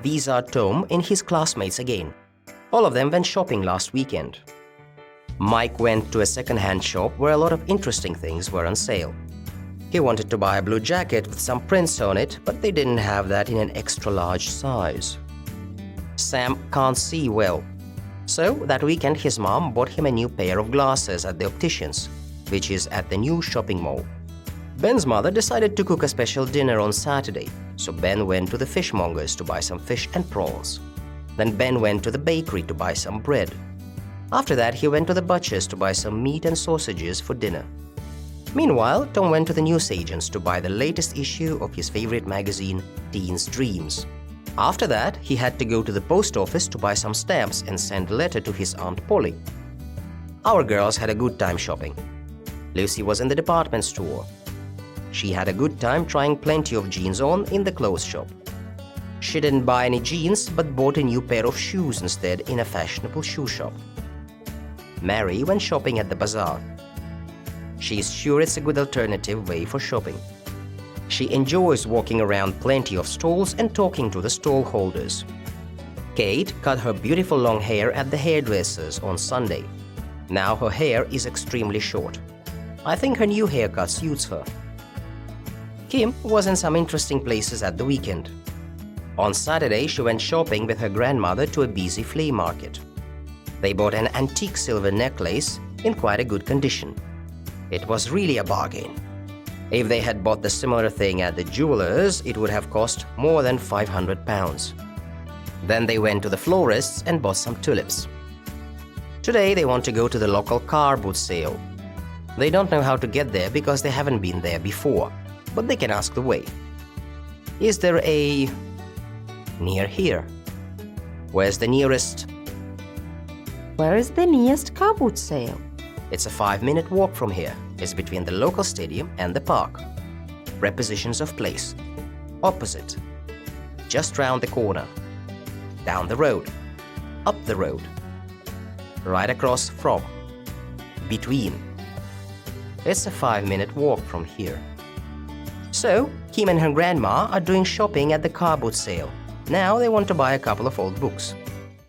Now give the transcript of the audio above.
These are Tom and his classmates again. All of them went shopping last weekend. Mike went to a second-hand shop where a lot of interesting things were on sale. He wanted to buy a blue jacket with some prints on it, but they didn't have that in an extra-large size. Sam can't see well, so that weekend his mom bought him a new pair of glasses at the optician's, which is at the new shopping mall. Ben's mother decided to cook a special dinner on Saturday, so Ben went to the fishmonger's to buy some fish and prawns. Then Ben went to the bakery to buy some bread. After that, he went to the butcher's to buy some meat and sausages for dinner. Meanwhile, Tom went to the newsagent's to buy the latest issue of his favorite magazine, Teen's Dreams. After that, he had to go to the post office to buy some stamps and send a letter to his Aunt Polly. Our girls had a good time shopping. Lucy was in the department store. She had a good time trying plenty of jeans on in the clothes shop. She didn't buy any jeans but bought a new pair of shoes instead in a fashionable shoe shop. Mary went shopping at the bazaar. She is sure it's a good alternative way for shopping. She enjoys walking around plenty of stalls and talking to the stall holders. Kate cut her beautiful long hair at the hairdresser's on Sunday. Now her hair is extremely short. I think her new haircut suits her. Kim was in some interesting places at the weekend. On Saturday, she went shopping with her grandmother to a busy flea market. They bought an antique silver necklace in quite a good condition. It was really a bargain. If they had bought the similar thing at the jeweler's, it would have cost more than £500. Then they went to the florist's and bought some tulips. Today they want to go to the local car boot sale. They don't know how to get there because they haven't been there before, but they can ask the way. Is there a... near here? Where's the nearest... Where is the nearest car boot sale? It's a 5-minute walk from here. It's between the local stadium and the park. Prepositions of place. Opposite. Just round the corner. Down the road. Up the road. Right across from. Between. It's a 5-minute walk from here. So, Kim and her grandma are doing shopping at the car boot sale. Now they want to buy a couple of old books.